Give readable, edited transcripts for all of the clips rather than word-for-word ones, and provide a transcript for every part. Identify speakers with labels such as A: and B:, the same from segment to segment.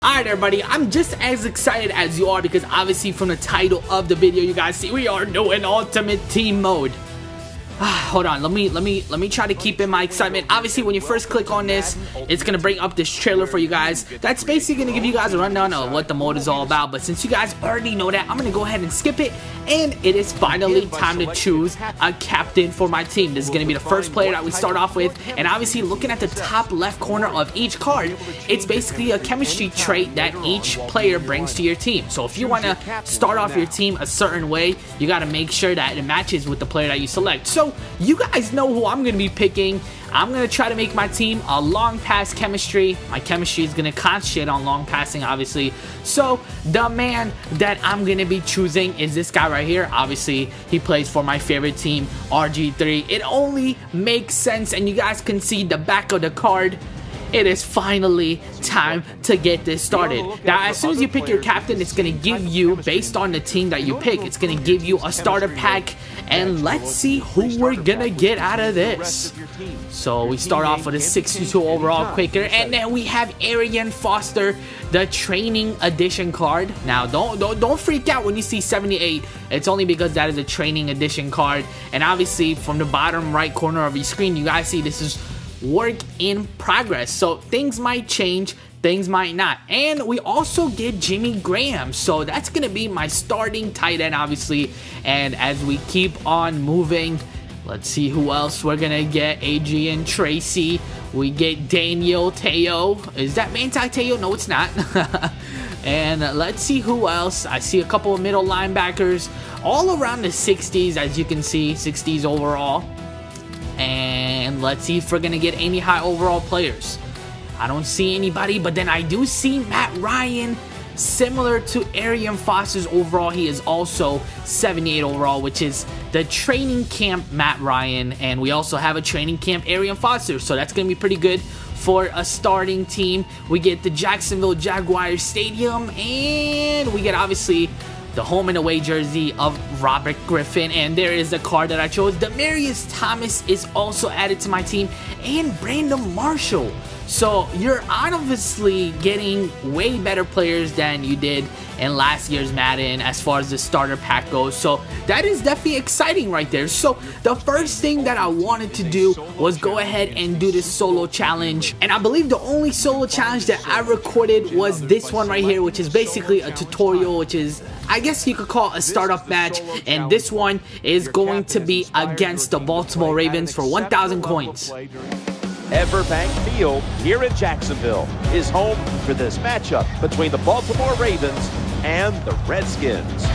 A: Alright everybody, I'm just as excited as you are because obviously from the title of the video you guys see we are doing Ultimate Team Mode. Hold on, let me try to keep in my excitement. Obviously when you first click on this, it's gonna bring up this trailer for you guys. That's basically gonna give you guys a rundown of what the mode is all about, but since you guys already know that, I'm gonna go ahead and skip it, and it is finally time to choose a captain for my team. This is gonna be the first player that we start off with, and obviously looking at the top left corner of each card, it's basically a chemistry trait that each player brings to your team. So if you wanna start off your team a certain way, you gotta make sure that it matches with the player that you select. So you guys know who I'm going to be picking. I'm going to try to make my team a long pass chemistry. My chemistry is going to concentrate on long passing, obviously. So the man that I'm going to be choosing is this guy right here. Obviously, he plays for my favorite team, RG3. It only makes sense, and you guys can see the back of the card. It is finally time to get this started. Now, as soon as you pick your captain, it's going to give you, based on the team that you pick, it's going to give you a starter pack. And let's see who we're going to get out of this. So we start off with a 62 overall quicker. And then we have Arian Foster, the training edition card. Now, don't freak out when you see 78. It's only because that is a training edition card. And obviously, from the bottom right corner of your screen, you guys see this is work in progress, so things might change, things might not. And we also get Jimmy Graham, so that's gonna be my starting tight end, obviously. And as we keep on moving, let's see who else we're gonna get. Adrian Tracy, we get Daniel Teo. Is that Manti Teo? No, it's not. And let's see who else. I see a couple of middle linebackers all around the 60s, as you can see, 60s overall. And let's see if we're gonna get any high overall players. I don't see anybody, but then I do see Matt Ryan, similar to Arian Foster's overall. He is also 78 overall, which is the training camp Matt Ryan, and we also have a training camp Arian Foster, so that's gonna be pretty good for a starting team. We get the Jacksonville Jaguars Stadium, and we get obviously the home and away jersey of Robert Griffin, and there is the card that I chose. Demarius Thomas is also added to my team, and Brandon Marshall. So you're obviously getting way better players than you did in last year's Madden as far as the starter pack goes. So that is definitely exciting right there. So the first thing that I wanted to do was go ahead and do this solo challenge. And I believe the only solo challenge that I recorded was this one right here, which is basically a tutorial, which is, I guess you could call a startup match. And this one is going to be against the Baltimore Ravens for 1,000 coins.
B: Everbank Field here in Jacksonville is home for this matchup between the Baltimore Ravens and the Redskins.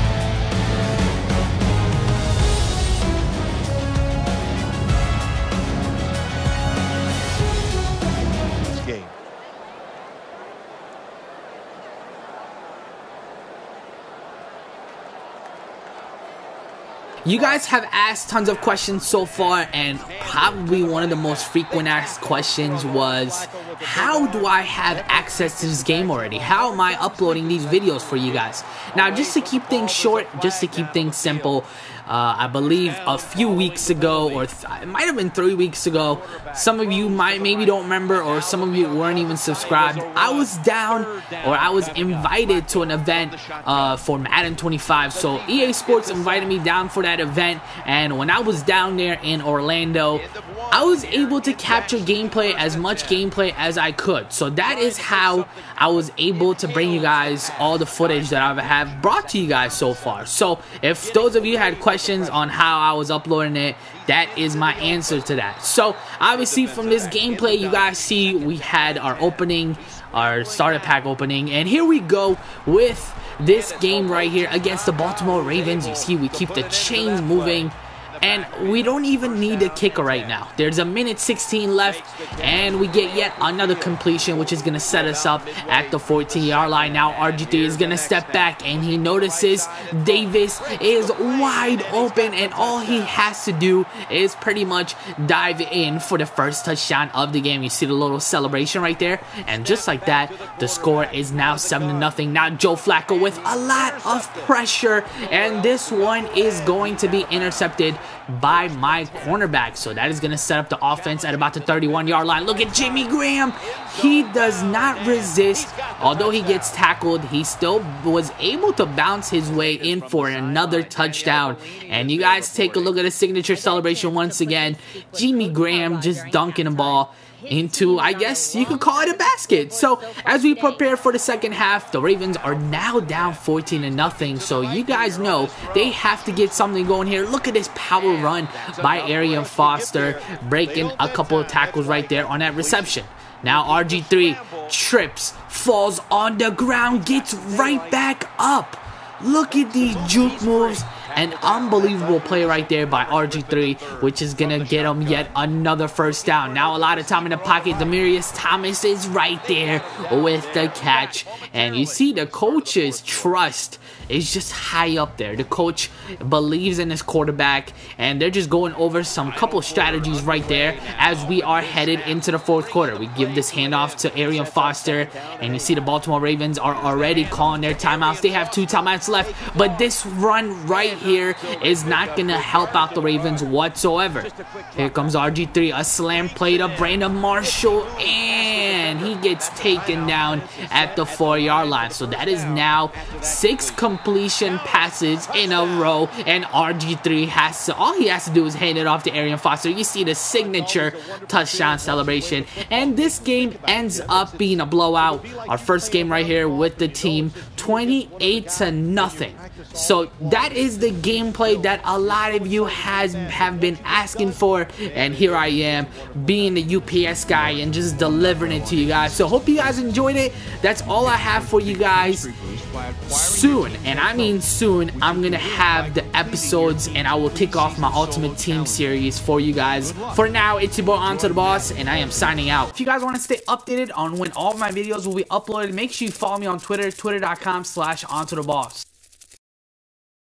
A: You guys have asked tons of questions so far, and probably one of the most frequent asked questions was, how do I have access to this game already? How am I uploading these videos for you guys? Now, just to keep things short, just to keep things simple, I believe a few weeks ago, or it might have been 3 weeks ago, some of you maybe don't remember, or some of you weren't even subscribed, I was down, or I was invited to an event for Madden 25. So EA Sports invited me down for that event, and when I was down there in Orlando, I was able to capture gameplay, as much gameplay as I could. So that is how I was able to bring you guys all the footage that I have brought to you guys so far. So if those of you had questions on how I was uploading it, that is my answer to that. So obviously from this gameplay, you guys see we had our opening, our starter pack opening, and here we go with this game right here against the Baltimore Ravens. You see we keep the chains moving, and we don't even need a kicker right now. There's a minute 16 left, and we get yet another completion, which is going to set us up at the 14-yard line. Now RG3 is going to step back, and he notices Davis is wide open, and all he has to do is pretty much dive in for the first touchdown of the game. You see the little celebration right there, and just like that, the score is now 7-0. Now Joe Flacco with a lot of pressure, and this one is going to be intercepted by my cornerback. So that is going to set up the offense at about the 31-yard line. Look at Jimmy Graham. He does not resist. Although he gets tackled, he still was able to bounce his way in for another touchdown. And you guys take a look at the signature celebration once again. Jimmy Graham just dunking the ball into, I guess you could call it a basket. So as we prepare for the second half, the Ravens are now down 14-0. So you guys know they have to get something going here. Look at this power run by Arian Foster, breaking a couple of tackles right there on that reception. Now RG3 trips, falls on the ground, gets right back up. Look at these juke moves. An unbelievable play right there by RG3, which is going to get him yet another first down. Now a lot of time in the pocket. Demaryius Thomas is right there with the catch. And you see the coach's trust is just high up there. The coach believes in his quarterback, and they're just going over some couple strategies right there as we are headed into the fourth quarter. We give this handoff to Arian Foster, and you see the Baltimore Ravens are already calling their timeouts. They have 2 timeouts left, but this run right here is not going to help out the Ravens whatsoever. Here comes RG3, a slam play to Brandon Marshall, and he gets taken down at the 4-yard line. So that is now 6 completion passes in a row, and RG3 has to, all he has to do is hand it off to Arian Foster. You see the signature touchdown celebration, and this game ends up being a blowout. Our first game right here with the team, 28-0. So that is the gameplay that a lot of you have been asking for, and here I am being the UPS guy and just delivering it to you guys. So hope you guys enjoyed it. That's all I have for you guys. Soon, and I mean soon, I'm gonna have the episodes, and I will kick off my Ultimate Team series for you guys. For now, it's your boy AntoDaBoss, and I am signing out. If you guys want to stay updated on when all my videos will be uploaded, make sure you follow me on Twitter, twitter.com/AntoDaBoss.